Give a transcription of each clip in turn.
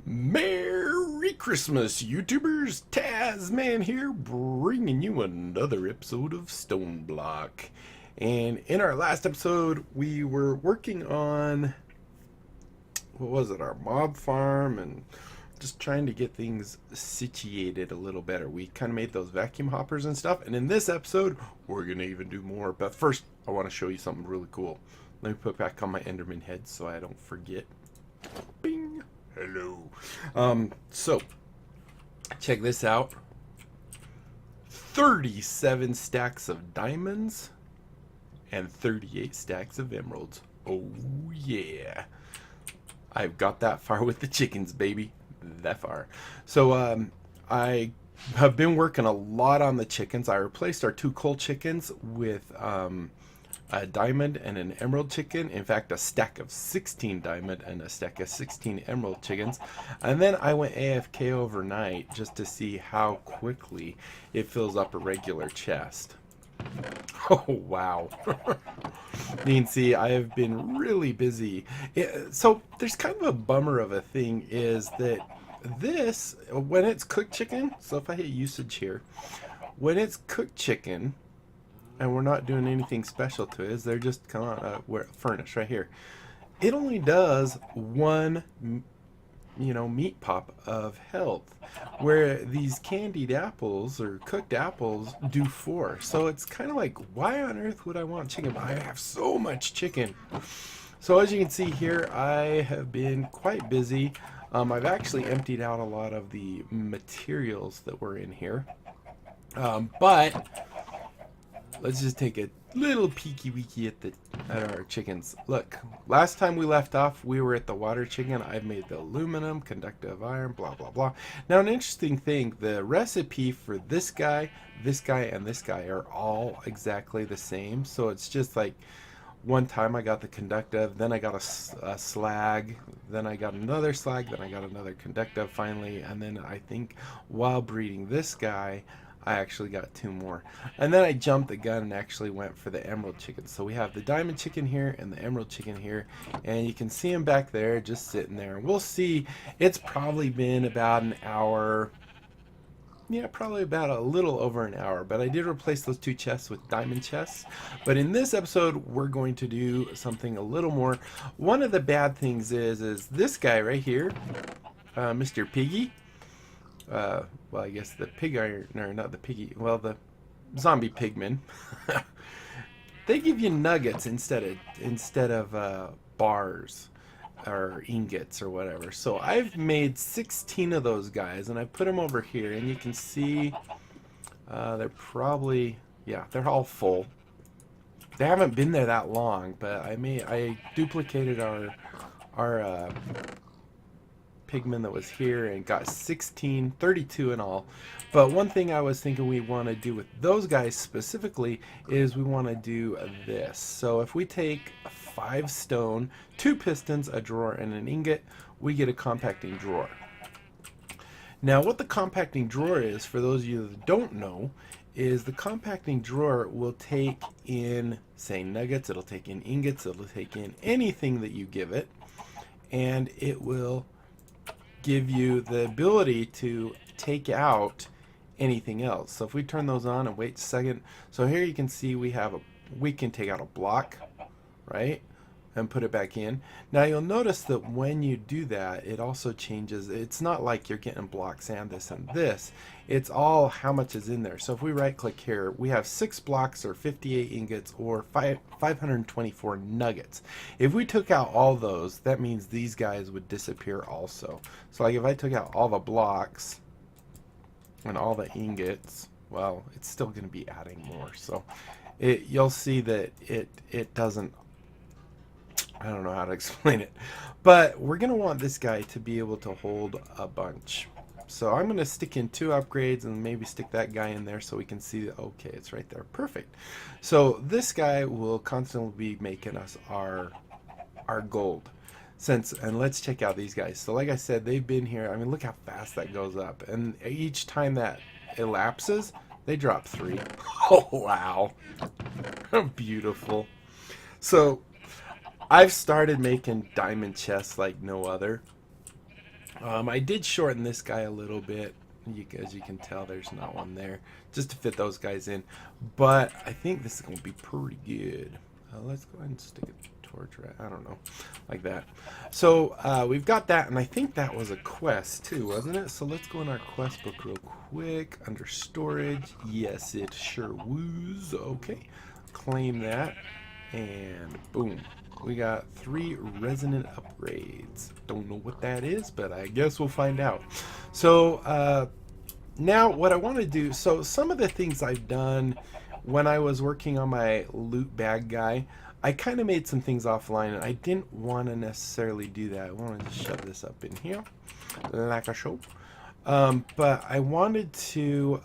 Merry Christmas, YouTubers! Tazman here, bringing you another episode of StoneBlock. And in our last episode, we were working on, what was it, our mob farm, and just trying to get things situated a little better. We kind of made those vacuum hoppers and stuff, and in this episode, we're going to even do more. But first, I want to show you something really cool. Let me put back on my Enderman head so I don't forget. Bing! Hello. So check this out. 37 stacks of diamonds and 38 stacks of emeralds. Oh yeah. I've got that far with the chickens, baby. That far. So I have been working a lot on the chickens. I replaced our 2 coal chickens with a diamond and an emerald chicken. In fact, a stack of 16 diamond and a stack of 16 emerald chickens. And then I went AFK overnight just to see how quickly it fills up a regular chest. Oh, wow. You can see I have been really busy. So there's kind of a bummer of a thing is that this, when it's cooked chicken, so if I hit usage here, when it's cooked chicken, and we're not doing anything special to it, is they're just come on furnace right here. It only does 1 meat pop of health, where these candied apples or cooked apples do 4. So it's kind of like, why on earth would I want chicken? I have so much chicken. So as you can see here, I have been quite busy. I've actually emptied out a lot of the materials that were in here, but let's just take a little peeky weeky at our chickens. Look, last time we left off, we were at the water chicken. I've made the aluminum, conductive iron, blah, blah, blah. Now, an interesting thing, the recipe for this guy, and this guy are all exactly the same. So it's just like, one time I got the conductive, then I got a slag, then I got another slag, then I got another conductive finally, and then I think while breeding this guy, I actually got 2 more. And then I jumped the gun and actually went for the emerald chicken. So we have the diamond chicken here and the emerald chicken here. And you can see them back there just sitting there. We'll see. It's probably been about an hour. Yeah, probably about a little over an hour. But I did replace those 2 chests with diamond chests. But in this episode, we're going to do something a little more. One of the bad things is this guy right here, Mr. Piggy. Well, I guess the pig iron, or not the piggy, well, the zombie pigmen. They give you nuggets instead of bars or ingots or whatever. So I've made 16 of those guys, and I put them over here, and you can see they're probably, yeah, they're all full. They haven't been there that long, but I duplicated our pigman that was here and got 32 in all. But one thing I was thinking we want to do with those guys specifically is we want to do this. So if we take 5 stone, 2 pistons, a drawer, and an ingot, we get a compacting drawer. Now what the compacting drawer is, for those of you that don't know, is the compacting drawer will take in, say, nuggets, it'll take in ingots, it'll take in anything that you give it, and it will give you the ability to take out anything else. So if we turn those on and wait a second, so here you can see we can take out a block, right, and put it back in. Now you'll notice that when you do that, it also changes. It's not like you're getting blocks and this. It's all how much is in there. So if we right click here, we have 6 blocks or 58 ingots or 524 nuggets. If we took out all those, that means these guys would disappear also. So like if I took out all the blocks and all the ingots, well, it's still going to be adding more. So you'll see that it doesn't, I don't know how to explain it, but we're going to want this guy to be able to hold a bunch. So I'm going to stick in 2 upgrades and maybe stick that guy in there so we can see that, okay, it's right there. Perfect. So this guy will constantly be making us our gold. And let's check out these guys. So like I said, they've been here. I mean, look how fast that goes up. And each time that elapses, they drop 3. Oh, wow. Beautiful. So I've started making diamond chests like no other. I did shorten this guy a little bit. As you can tell, there's not one there, just to fit those guys in. But I think this is going to be pretty good. Let's go ahead and stick a torch right, I don't know, like that. So we've got that, and I think that was a quest too, wasn't it? So let's go in our quest book real quick, under storage. Yes, it sure was. Okay, claim that, and boom. We got 3 resonant upgrades. Don't know what that is, but I guess we'll find out. So now what I want to do, so some of the things I've done when I was working on my loot bag guy, I kind of made some things offline, and I didn't want to necessarily do that. I wanted to shove this up in here like a show. But I wanted to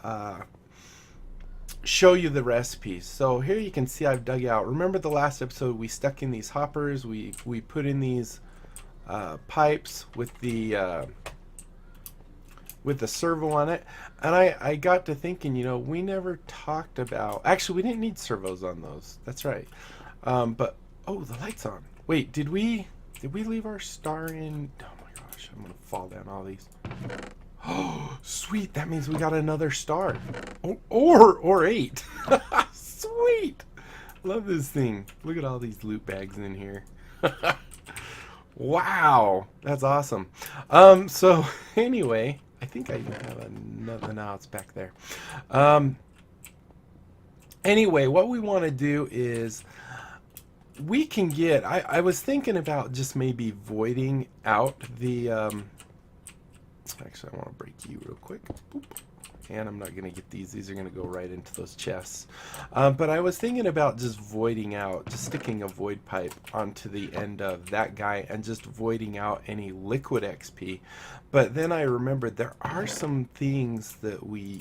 show you the recipes. So here you can see I've dug out. Remember the last episode we stuck in these hoppers, we put in these pipes with the servo on it, and I got to thinking, you know, we never talked about, actually we didn't need servos on those, that's right. But oh, the light's on. Wait, did we leave our star in? Oh my gosh, I'm gonna fall down all these. Oh, sweet. That means we got another star. Oh, or 8. Sweet. Love this thing. Look at all these loot bags in here. Wow. That's awesome. So anyway, I think I even have another. Now it's back there. Anyway, what we want to do is we can get, I was thinking about just maybe voiding out the actually, I want to break you real quick. Boop. And I'm not going to get these. These are going to go right into those chests. But I was thinking about just voiding out, just sticking a void pipe onto the end of that guy and just voiding out any liquid XP. But then I remembered there are some things that we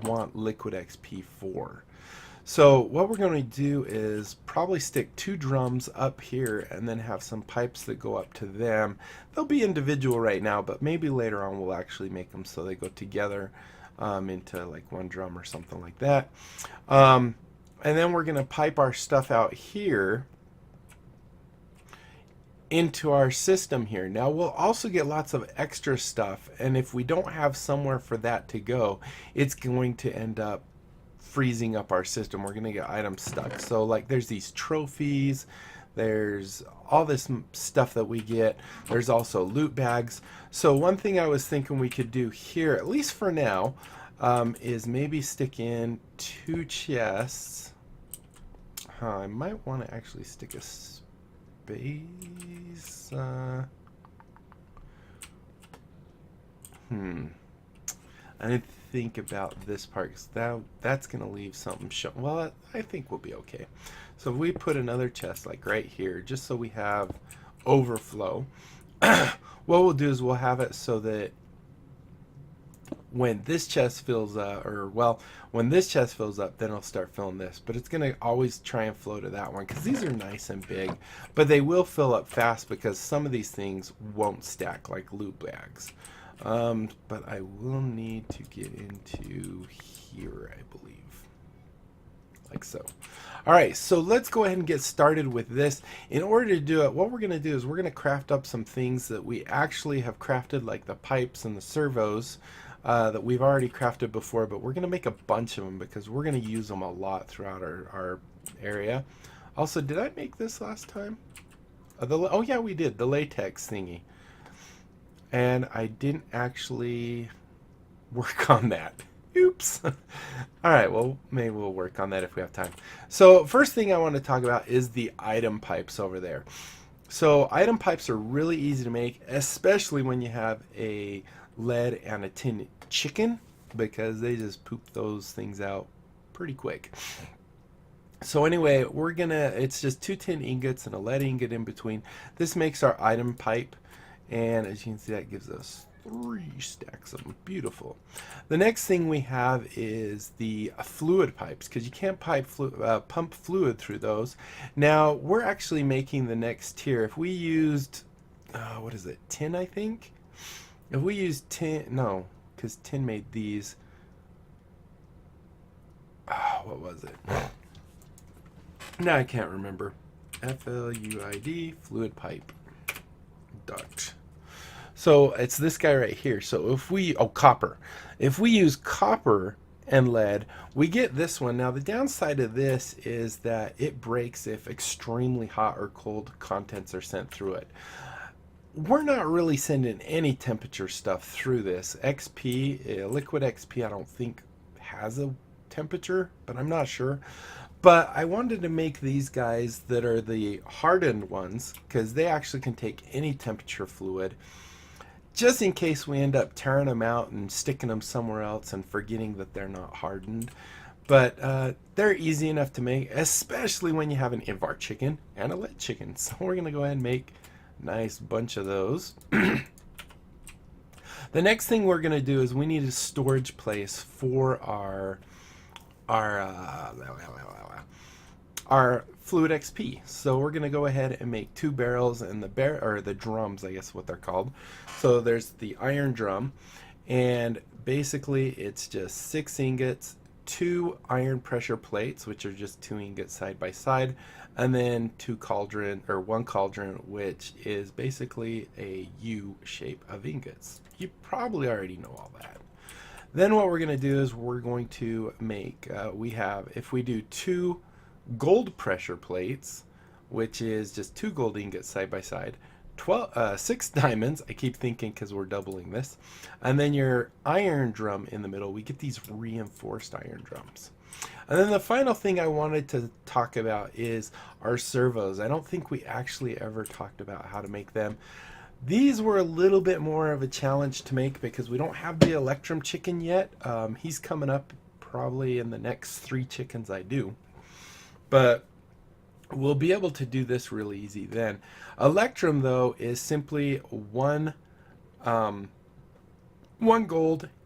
want liquid XP for. So what we're going to do is probably stick 2 drums up here and then have some pipes that go up to them. They'll be individual right now, but maybe later on we'll actually make them so they go together into like 1 drum or something like that. And then we're going to pipe our stuff out here into our system here. Now we'll also get lots of extra stuff, and if we don't have somewhere for that to go, it's going to end up freezing up our system. We're gonna get items stuck. So like there's these trophies, there's all this stuff that we get, there's also loot bags. So one thing I was thinking we could do here, at least for now, is maybe stick in 2 chests. I might want to actually stick a space. I didn't think about this part, because that's going to leave something show. Well, I think we'll be okay. So if we put another chest like right here, just so we have overflow, what we'll do is we'll have it so that when this chest fills up, when this chest fills up, then it'll start filling this. But it's going to always try and flow to that one, because these are nice and big. But they will fill up fast, because some of these things won't stack like loot bags. But I will need to get into here, I believe. Like so. Alright, so let's go ahead and get started with this. In order to do it, what we're going to do is we're going to craft up some things that we actually have crafted, like the pipes and the servos that we've already crafted before, but we're going to make a bunch of them because we're going to use them a lot throughout our area. Also, did I make this last time? Oh yeah, we did, the latex thingy. And I didn't actually work on that. Oops. Alright, well, maybe we'll work on that if we have time. So, first thing I want to talk about is the item pipes over there. So, item pipes are really easy to make, especially when you have a lead and a tin chicken, because they just poop those things out pretty quick. So anyway, it's just 2 tin ingots and a lead ingot in between. This makes our item pipe. And as you can see, that gives us 3 stacks of them. Beautiful. The next thing we have is the fluid pipes, because you can't pump fluid through those. Now, we're actually making the next tier. If we used, what is it, tin, I think? If we used tin, no, because tin made these. What was it? Now I can't remember. FLUID, fluid pipe. Duct. So it's this guy right here. So if we, oh, copper. If we use copper and lead, we get this one. Now the downside of this is that it breaks if extremely hot or cold contents are sent through it. We're not really sending any temperature stuff through this. XP, liquid XP, I don't think has a temperature, but I'm not sure. But I wanted to make these guys that are the hardened ones because they actually can take any temperature fluid, just in case we end up tearing them out and sticking them somewhere else and forgetting that they're not hardened. But they're easy enough to make, especially when you have an Ivar chicken and a lead chicken. So we're going to go ahead and make a nice bunch of those. The next thing we're going to do is we need a storage place for our fluid XP. So we're going to go ahead and make 2 barrels and the drums, I guess what they're called. So there's the iron drum, and basically it's just 6 ingots, 2 iron pressure plates, which are just 2 ingots side by side, and then 1 cauldron, which is basically a U shape of ingots. You probably already know all that. Then what we're going to do is we're going to make, if we do 2 gold pressure plates, which is just 2 gold ingots side by side, 6 diamonds, I keep thinking because we're doubling this, and then your iron drum in the middle, we get these reinforced iron drums. And then the final thing I wanted to talk about is our servos. I don't think we actually ever talked about how to make them. These were a little bit more of a challenge to make because we don't have the Electrum chicken yet. He's coming up probably in the next 3 chickens I do. But we'll be able to do this really easy then. Electrum, though, is simply one gold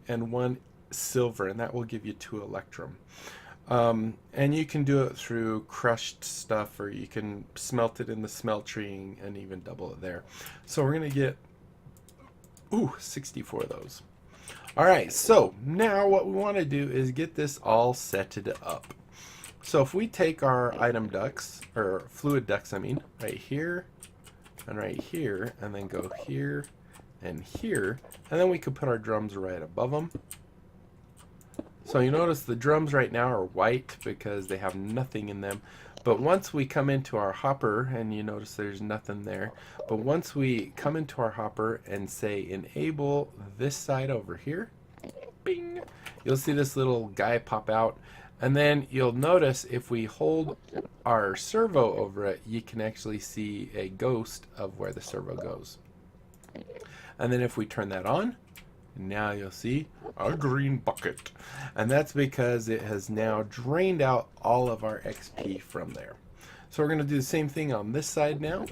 and 1 silver, and that will give you 2 Electrum. And you can do it through crushed stuff, or you can smelt it in the smelting and even double it there. So we're going to get 64 of those. Alright, so now what we want to do is get this all setted up. So if we take our item ducts, or fluid ducts I mean, right here and right here, and then go here and here, and then we could put our drums right above them. So you notice the drums right now are white because they have nothing in them. But once we come into our hopper, and you notice there's nothing there, but once we come into our hopper and say enable this side over here, bing, you'll see this little guy pop out. And then you'll notice if we hold our servo over it, you can actually see a ghost of where the servo goes. And then if we turn that on, now you'll see a green bucket. And that's because it has now drained out all of our XP from there. So we're going to do the same thing on this side now.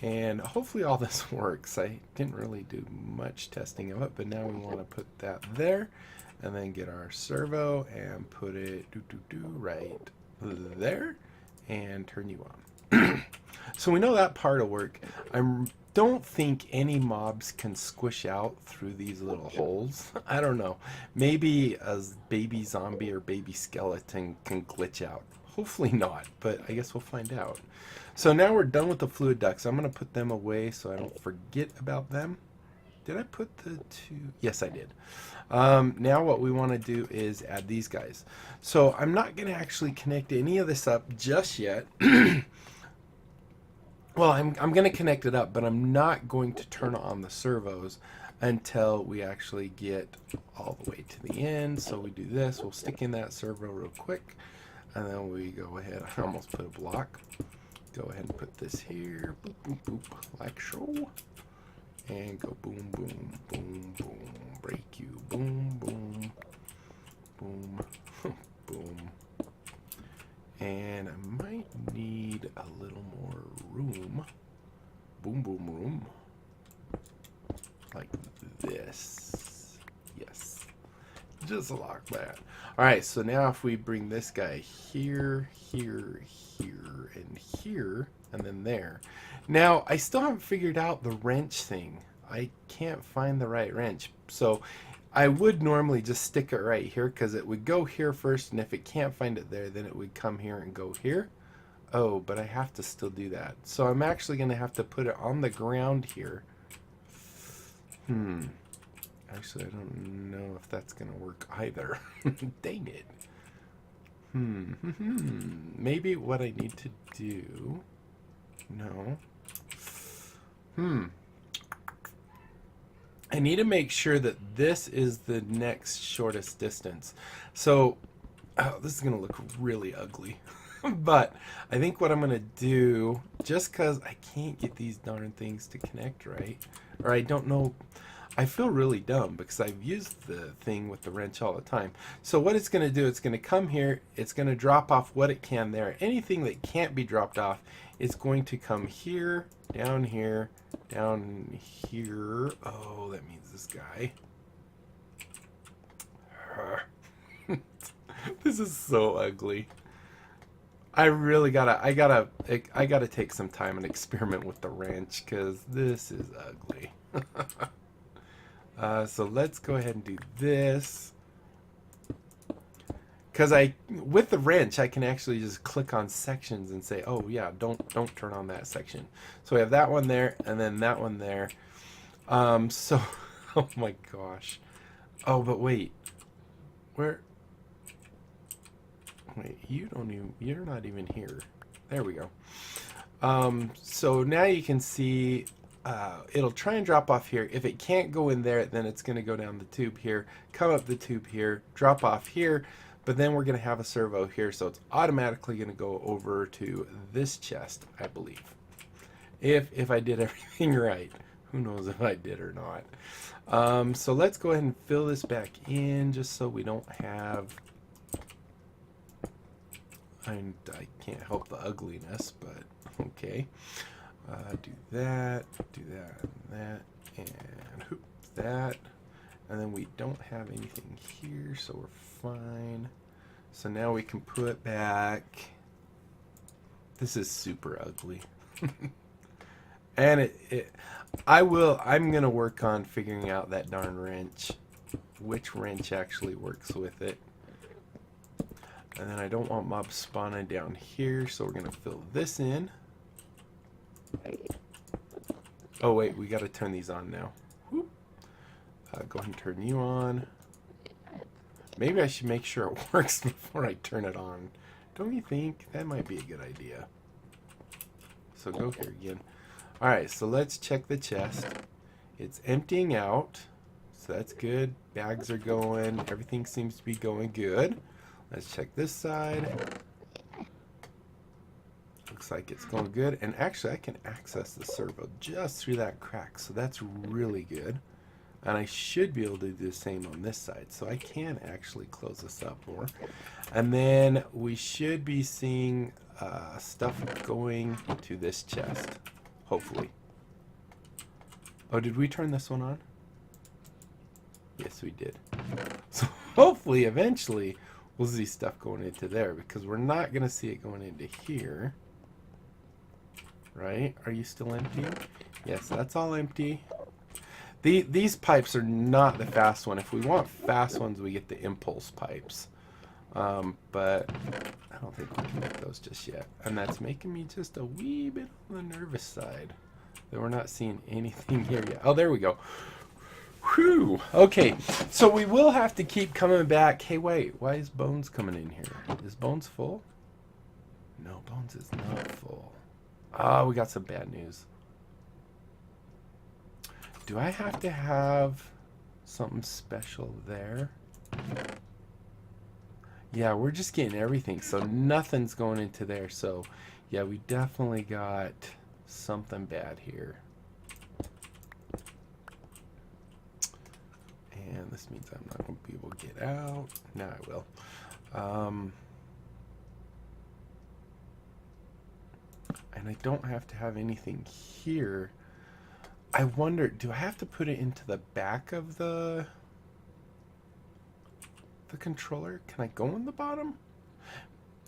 And hopefully all this works. I didn't really do much testing of it, but now we want to put that there. And then get our servo and put it right there and turn you on. So we know that part will work. I don't think any mobs can squish out through these little holes. I don't know. Maybe a baby zombie or baby skeleton can glitch out. Hopefully not, but I guess we'll find out. So now we're done with the fluid ducts. I'm going to put them away so I don't forget about them. Did I put the 2? Yes, I did. Now what we want to do is add these guys. So I'm not going to actually connect any of this up just yet. Well, I'm going to connect it up, but I'm not going to turn on the servos until we actually get all the way to the end. So we do this. We'll stick in that servo real quick. And then we go ahead. I almost put a block. Go ahead and put this here. Boop, boop, boop, like so. And go boom, boom, boom, boom, break you, boom, boom, boom, boom. And I might need a little more room. Boom, boom, room. Like this. Yes. Just like that. Alright, so now if we bring this guy here, here, here, and here, and then there. Now, I still haven't figured out the wrench thing. I can't find the right wrench. So I would normally just stick it right here because it would go here first, and if it can't find it there, then it would come here and go here. Oh, but I have to still do that. So I'm actually going to have to put it on the ground here. Actually, I don't know if that's going to work either. Dang it. Maybe what I need to do... No. I need to make sure that this is the next shortest distance. So, oh, this is going to look really ugly. But I think what I'm going to do, just because I can't get these darn things to connect right, or I don't know, I feel really dumb because I've used the thing with the wrench all the time. So what it's going to do, it's going to come here, it's going to drop off what it can there. Anything that can't be dropped off is going to come here, down here, down here. Oh, that means this guy. This is so ugly. I really gotta take some time and experiment with the wrench because this is ugly. So let's go ahead and do this. Because with the wrench, I can actually just click on sections and say, oh yeah, don't turn on that section. So we have that one there, and then that one there. So, oh my gosh. Oh, but wait, wait, you're not even here. There we go. So now you can see it'll try and drop off here. If it can't go in there, then it's going to go down the tube here, come up the tube here, drop off here, but then we're going to have a servo here, so it's automatically going to go over to this chest, I believe. If I did everything right. Who knows if I did or not. So let's go ahead and fill this back in just so we don't have... I can't help the ugliness, but okay. Do that, and hoop, that. And then we don't have anything here, so we're fine. So now we can put back... This is super ugly. And I'm going to work on figuring out that darn wrench. Which wrench actually works with it. And then I don't want mobs spawning down here, so we're going to fill this in. Oh wait, we got to turn these on now. Whoop. Go ahead and turn you on. Maybe I should make sure it works before I turn it on. Don't you think? That might be a good idea. So go here again. Alright, so let's check the chest. It's emptying out, so that's good. Bags are going. Everything seems to be going good. Let's check this side. Looks like it's going good. And actually, I can access the servo just through that crack, so that's really good. And I should be able to do the same on this side, so I can actually close this up more. And then we should be seeing stuff going to this chest, hopefully. Oh, did we turn this one on? Yes, we did. So hopefully, eventually, we'll see stuff going into there, because we're not going to see it going into here. Right? Are you still empty? Yes, that's all empty. These pipes are not the fast one. If we want fast ones, we get the impulse pipes. But I don't think we can make those just yet. And that's making me just a wee bit on the nervous side that we're not seeing anything here yet. Oh, there we go. Whew. Okay, so we will have to keep coming back. Hey, wait, why is Bones coming in here? Is Bones full? No, Bones is not full. Ah, we got some bad news. Do I have to have something special there? Yeah, we're just getting everything, so nothing's going into there. So, yeah, we definitely got something bad here. And this means I'm not going to be able to get out. Now I will. And I don't have to have anything here. I wonder, do I have to put it into the back of the controller? Can I go in the bottom?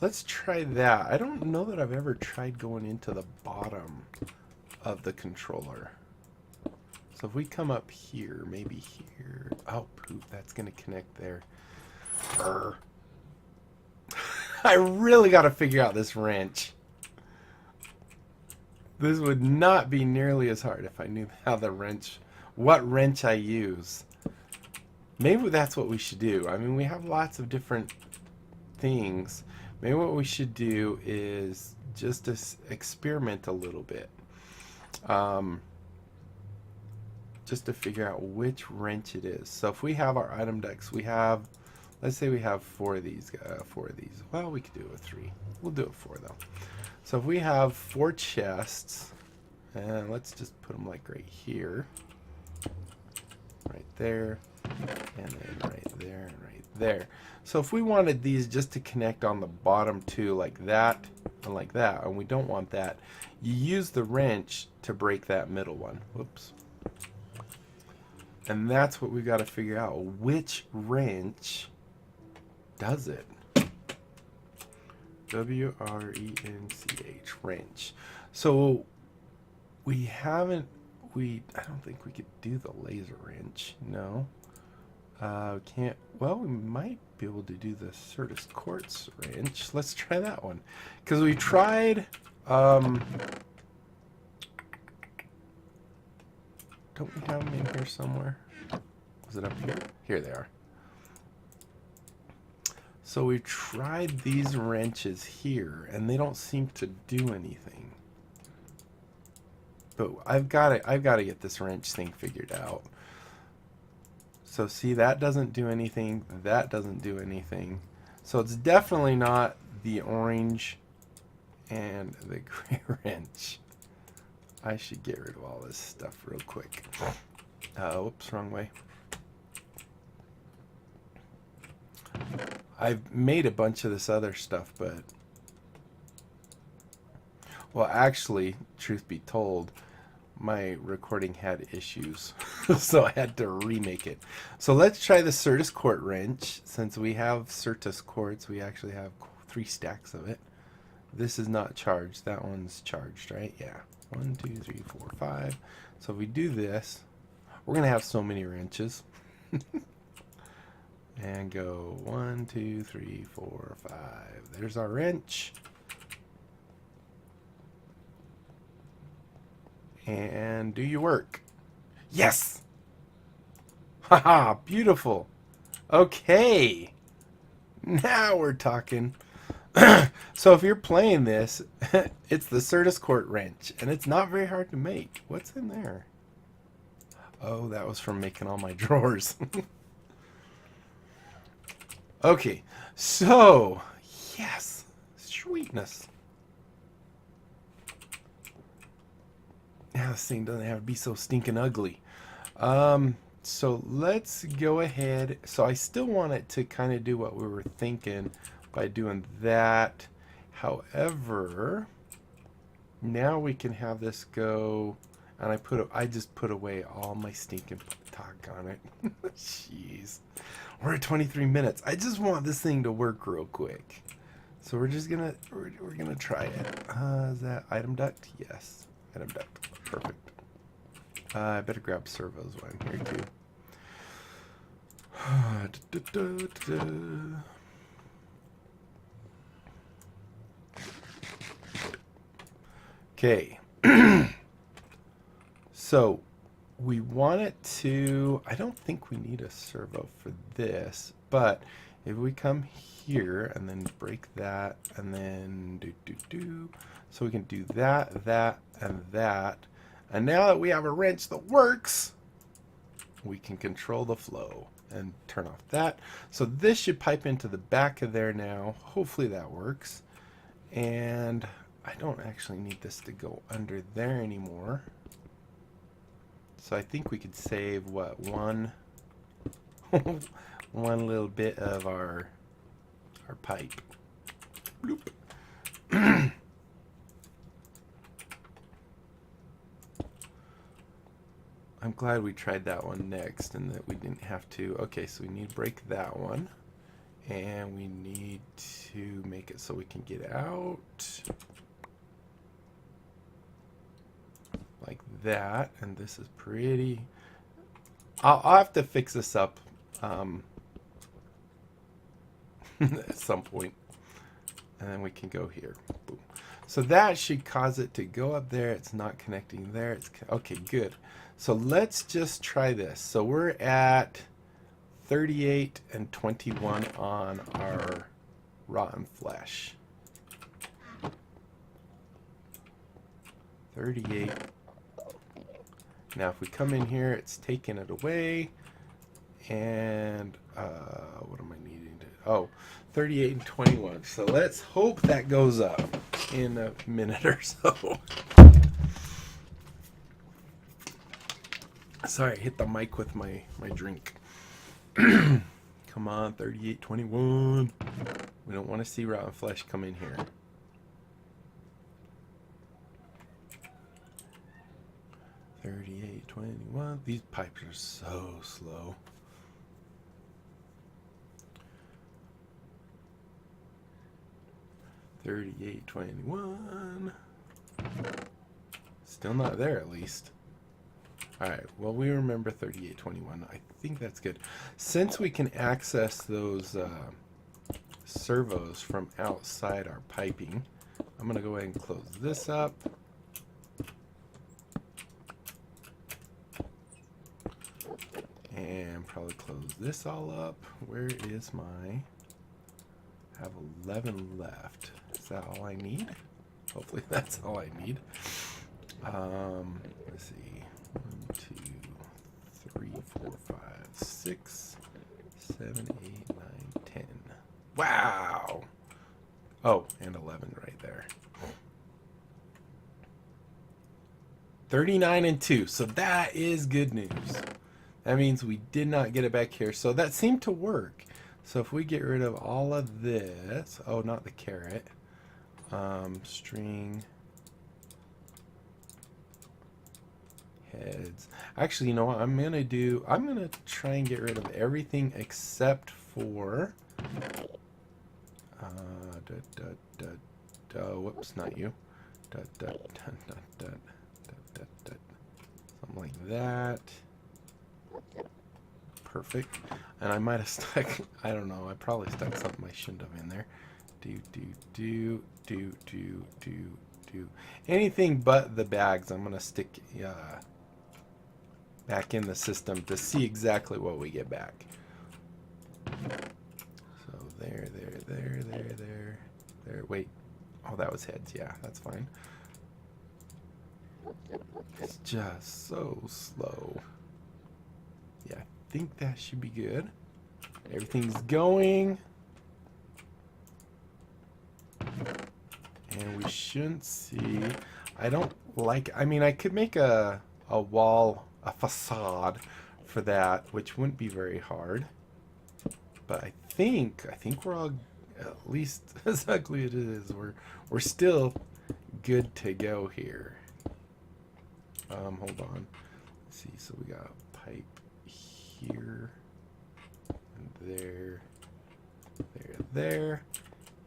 Let's try that. I don't know that I've ever tried going into the bottom of the controller. So if we come up here, maybe here. Oh, poop, that's going to connect there. I really got to figure out this wrench. This would not be nearly as hard if I knew how the wrench what wrench I use. Maybe that's what we should do. I mean, we have lots of different things. Maybe what we should do is just experiment a little bit. Just to figure out which wrench it is. So if we have our item decks, we have, let's say we have four of these. Well, we could do it with 3. We'll do it 4 though. So if we have 4 chests, and let's just put them like right here, right there, and then right there, and right there. So if we wanted these just to connect on the bottom 2 like that and like that, and we don't want that, you use the wrench to break that middle one. Whoops. And that's what we got to figure out. Which wrench does it? W-R-E-N-C-H, wrench. So we haven't, I don't think we could do the laser wrench. No. Can't, well, we might be able to do the Certus Quartz wrench. Let's try that one. Because we tried, don't we have them in here somewhere? Was it up here? Here they are. So we tried these wrenches here, and they don't seem to do anything. But I've got to get this wrench thing figured out. So see, that doesn't do anything. That doesn't do anything. So it's definitely not the orange and the gray wrench. I should get rid of all this stuff real quick. Whoops, wrong way. I've made a bunch of this other stuff, but... Well, actually, truth be told, my recording had issues. So I had to remake it. So let's try the Certus Quartz wrench. Since we have Certus Quartz, we actually have 3 stacks of it. This is not charged. That one's charged, right? Yeah. 1, 2, 3, 4, 5. So if we do this, we're going to have so many wrenches. And go 1, 2, 3, 4, 5. There's our wrench. And do your work. Yes! Haha, beautiful. Okay. Now we're talking. So if you're playing this, it's the Certus Quartz wrench, and it's not very hard to make. What's in there? Oh, that was from making all my drawers. Okay, so, yes, sweetness. Now this thing doesn't have to be so stinking ugly. So let's go ahead. So I still want it to kind of do what we were thinking by doing that. However, now we can have this go, and I just put away all my stinking talk on it. Jeez. We're at 23 minutes. I just want this thing to work real quick. So we're just gonna we're gonna try it. Is that item duct? Yes. Item duct. Perfect. I better grab servos while I'm here too. Okay. So we want it to, I don't think we need a servo for this, but if we come here and then break that and then so we can do that, that, and that. And now that we have a wrench that works, we can control the flow and turn off that. So this should pipe into the back of there now. Hopefully that works. And I don't actually need this to go under there anymore. So I think we could save, what, one little bit of our pipe. Bloop. I'm glad we tried that one next and that we didn't have to. Okay, so we need to break that one. And we need to make it so we can get out. Like that. And this is pretty... I'll have to fix this up at some point. And then we can go here. Boom. So that should cause it to go up there. It's not connecting there. It's okay, good. So let's just try this. So we're at 38 and 21 on our rotten flesh. 38. Now if we come in here, it's taking it away. And what am I needing to? Oh, 38 and 21. So let's hope that goes up in a minute or so. Sorry, I hit the mic with my drink. Come on, 38, 21. We don't want to see rotten flesh come in here. 38, 21. These pipes are so slow. $38, 21. Still not there, at least. Alright, well, we remember 38, 21. I think that's good. Since we can access those servos from outside our piping, I'm going to go ahead and close this up. And probably close this all up. Where is my... I have 11 left. Is that all I need? Hopefully that's all I need. Let's see. 1, 2, 3, 4, 5, 6, 7, 8, 9, 10. Wow! Oh, and 11 right there. 39 and 2. So that is good news. That means we did not get it back here. So that seemed to work. So if we get rid of all of this, oh, not the carrot, string heads. Actually, you know what I'm gonna do? I'm gonna try and get rid of everything except for, whoops, not you. Something like that. Perfect. And I might have stuck, I don't know, I probably stuck something I shouldn't have in there. Do. Anything but the bags I'm going to stick back in the system to see exactly what we get back. So there. Wait. Oh, that was heads. Yeah, that's fine. It's just so slow. Yeah, I think that should be good. Everything's going. And we shouldn't see. I don't like, I mean, I could make a wall, a facade for that, which wouldn't be very hard. But I think we're all, at least as ugly as it is, we're still good to go here. Hold on. Let's see, so we got a pipe here, and there,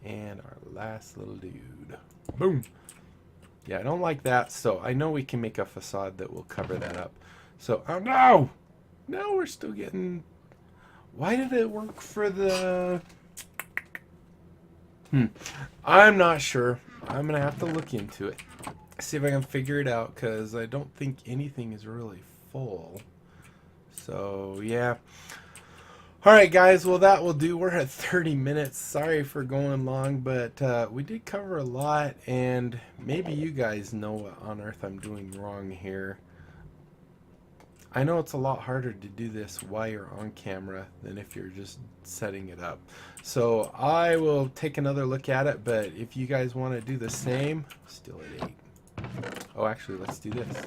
and our last little dude. Boom! Yeah, I don't like that, so I know we can make a facade that will cover that up. So, oh no! No, we're still getting... Why did it work for the... I'm not sure. I'm going to have to look into it. See if I can figure it out, because I don't think anything is really full. So, yeah. Alright, guys. Well, that will do. We're at 30 minutes. Sorry for going long, but we did cover a lot, and maybe you guys know what on earth I'm doing wrong here. I know it's a lot harder to do this while you're on camera than if you're just setting it up. So I will take another look at it, but if you guys want to do the same, still at 8. Oh, actually, let's do this.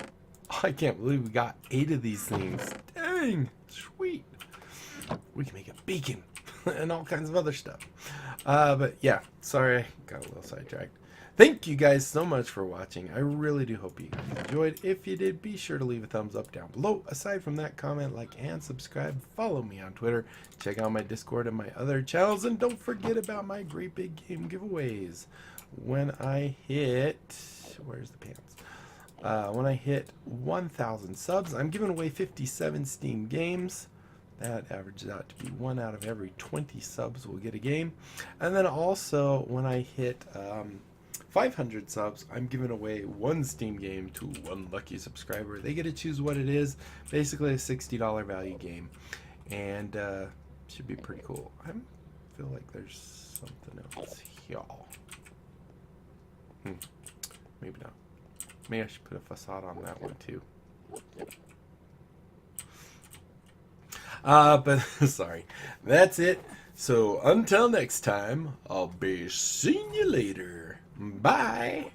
Oh, I can't believe we got 8 of these things. Dang, sweet. We can make a beacon and all kinds of other stuff. But yeah, sorry, I got a little sidetracked. Thank you guys so much for watching. I really do hope you guys enjoyed. If you did, be sure to leave a thumbs up down below. Aside from that, comment, like, and subscribe. Follow me on Twitter. Check out my Discord and my other channels. And don't forget about my great big game giveaways. When I hit... Where's the pants? When I hit 1,000 subs, I'm giving away 57 Steam games. That averages out to be 1 out of every 20 subs will get a game. And then also, when I hit... 500 subs, I'm giving away one Steam game to one lucky subscriber. They get to choose what it is. Basically a $60 value game. And should be pretty cool. I feel like there's something else here. Maybe not. Maybe I should put a facade on that one too. But sorry. That's it. So until next time, I'll be seeing you later. Bye.